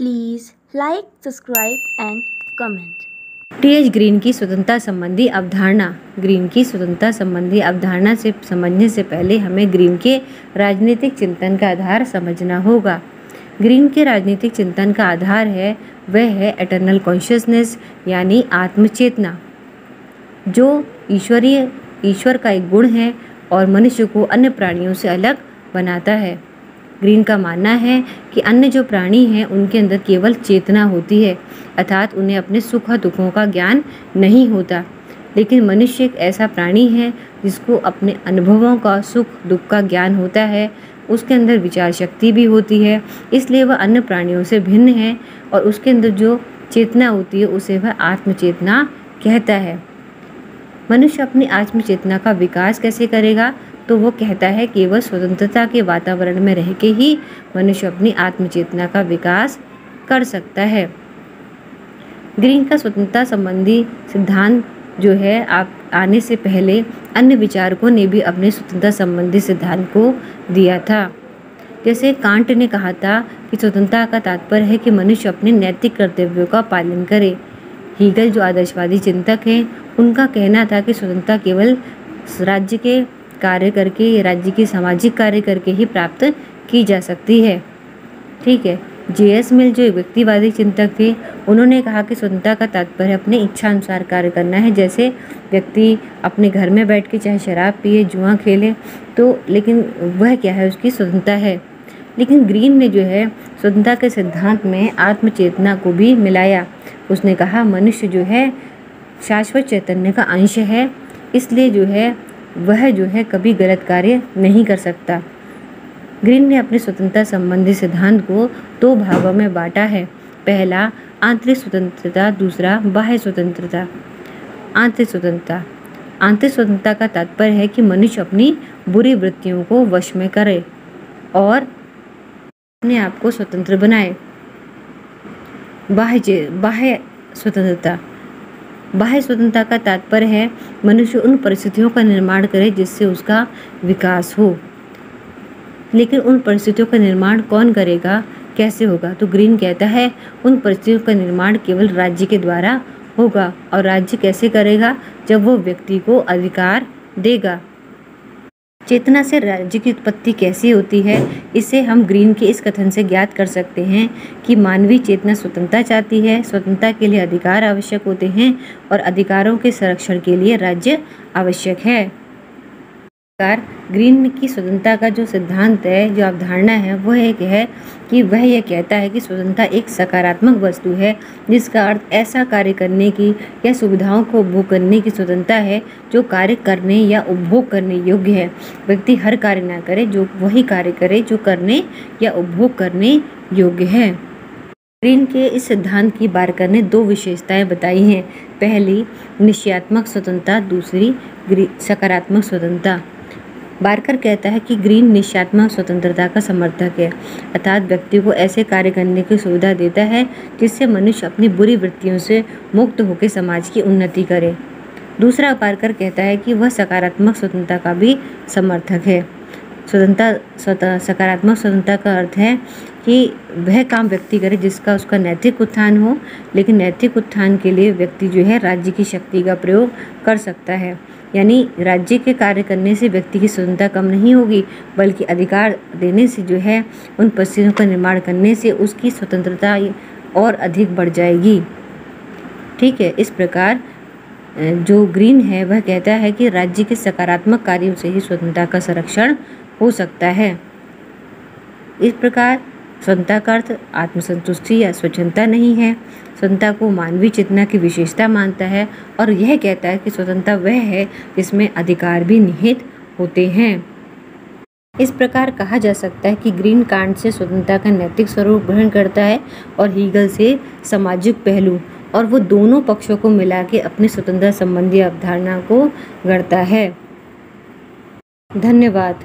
Please like, subscribe and comment. TH. Green की स्वतंत्रता संबंधी अवधारणा। ग्रीन की स्वतंत्रता संबंधी अवधारणा से समझने से पहले हमें ग्रीन के राजनीतिक चिंतन का आधार समझना होगा। ग्रीन के राजनीतिक चिंतन का आधार है वह है एटर्नल कॉन्शियसनेस यानी आत्मचेतना, जो ईश्वर का एक गुण है और मनुष्य को अन्य प्राणियों से अलग बनाता है। ग्रीन का मानना है कि अन्य जो प्राणी हैं उनके अंदर केवल चेतना होती है, अर्थात उन्हें अपने सुख और दुखों का ज्ञान नहीं होता, लेकिन मनुष्य एक ऐसा प्राणी है जिसको अपने अनुभवों का सुख दुख का ज्ञान होता है। उसके अंदर विचार शक्ति भी होती है, इसलिए वह अन्य प्राणियों से भिन्न है और उसके अंदर जो चेतना होती है उसे वह आत्मचेतना कहता है। मनुष्य अपनी आत्मचेतना का विकास कैसे करेगा? तो वो कहता है केवल स्वतंत्रता के वातावरण में रह के ही मनुष्य अपनी आत्मचेतना का विकास कर सकता है। ग्रीन का स्वतंत्रता संबंधी सिद्धांत जो है आप आने से पहले अन्य विचारकों ने भी अपने स्वतंत्रता संबंधी सिद्धांत को दिया था। जैसे कांट ने कहा था कि स्वतंत्रता का तात्पर्य है कि मनुष्य अपने नैतिक कर्तव्यों का पालन करे। हीगल जो आदर्शवादी चिंतक हैं उनका कहना था कि स्वतंत्रता केवल राज्य के कार्य करके, राज्य की सामाजिक कार्य करके ही प्राप्त की जा सकती है। ठीक है। जे.एस. मिल जो एक व्यक्तिवादी चिंतक थे, उन्होंने कहा कि स्वतंत्रता का तात्पर्य अपने इच्छा अनुसार कार्य करना है। जैसे व्यक्ति अपने घर में बैठ के चाहे शराब पिए, जुआ खेले, तो लेकिन वह क्या है, उसकी स्वतंत्रता है। लेकिन ग्रीन ने जो है स्वतंत्रता के सिद्धांत में आत्मचेतना को भी मिलाया। उसने कहा मनुष्य जो है शाश्वत चैतन्य का अंश है, इसलिए जो है वह जो है कभी गलत कार्य नहीं कर सकता। ग्रीन ने अपने स्वतंत्रता संबंधी सिद्धांत को दो भागों में बांटा है। पहला आंतरिक स्वतंत्रता, दूसरा बाह्य स्वतंत्रता। आंतरिक स्वतंत्रता का तात्पर्य है कि मनुष्य अपनी बुरी वृत्तियों को वश में करे और अपने आप को स्वतंत्र बनाए। बाह्य स्वतंत्रता का तात्पर्य है मनुष्य उन परिस्थितियों का निर्माण करे जिससे उसका विकास हो। लेकिन उन परिस्थितियों का निर्माण कौन करेगा, कैसे होगा? तो ग्रीन कहता है उन परिस्थितियों का निर्माण केवल राज्य के द्वारा होगा। और राज्य कैसे करेगा? जब वो व्यक्ति को अधिकार देगा। चेतना से राज्य की उत्पत्ति कैसी होती है, इसे हम ग्रीन के इस कथन से ज्ञात कर सकते हैं कि मानवीय चेतना स्वतंत्रता चाहती है, स्वतंत्रता के लिए अधिकार आवश्यक होते हैं और अधिकारों के संरक्षण के लिए राज्य आवश्यक है। ग्रीन की स्वतंत्रता का जो सिद्धांत है, जो अवधारणा है, वह एक है कि वह यह कहता है कि स्वतंत्रता एक सकारात्मक वस्तु है, जिसका अर्थ ऐसा कार्य करने की या सुविधाओं को उपभोग करने की स्वतंत्रता है जो कार्य करने या उपभोग करने योग्य है। व्यक्ति हर कार्य न करे, जो वही कार्य करे जो करने या उपभोग करने योग्य है। ग्रीन के इस सिद्धांत की बार्कर ने दो विशेषताएं बताई हैं। पहली निश्चयात्मक स्वतंत्रता, दूसरी सकारात्मक स्वतंत्रता। बार्कर कहता है कि ग्रीन निश्चयात्मक स्वतंत्रता का समर्थक है, अर्थात व्यक्ति को ऐसे कार्य करने की सुविधा देता है जिससे मनुष्य अपनी बुरी वृत्तियों से मुक्त होकर समाज की उन्नति करे। दूसरा, बार्कर कहता है कि वह सकारात्मक स्वतंत्रता का भी समर्थक है। सकारात्मक स्वतंत्रता का अर्थ है कि वह काम व्यक्ति करे जिसका उसका नैतिक उत्थान हो, लेकिन नैतिक उत्थान के लिए व्यक्ति जो है राज्य की शक्ति का प्रयोग कर सकता है। यानी राज्य के कार्य करने से व्यक्ति की स्वतंत्रता कम नहीं होगी, बल्कि अधिकार देने से जो है उन परिस्थितियों का निर्माण करने से उसकी स्वतंत्रता और अधिक बढ़ जाएगी। ठीक है। इस प्रकार जो ग्रीन है वह कहता है कि राज्य के सकारात्मक कार्यों से ही स्वतंत्रता का संरक्षण हो सकता है। इस प्रकार स्वतंत्रता का अर्थ आत्मसंतुष्टि या स्वच्छंदता नहीं है। स्वतंत्रता को मानवीय चेतना की विशेषता मानता है और यह कहता है कि स्वतंत्रता वह है जिसमें अधिकार भी निहित होते हैं। इस प्रकार कहा जा सकता है कि ग्रीन कांट से स्वतंत्रता का नैतिक स्वरूप ग्रहण करता है और हीगल से सामाजिक पहलू, और वो दोनों पक्षों को मिला के अपनी स्वतंत्रता संबंधी अवधारणा को गढ़ता है। धन्यवाद।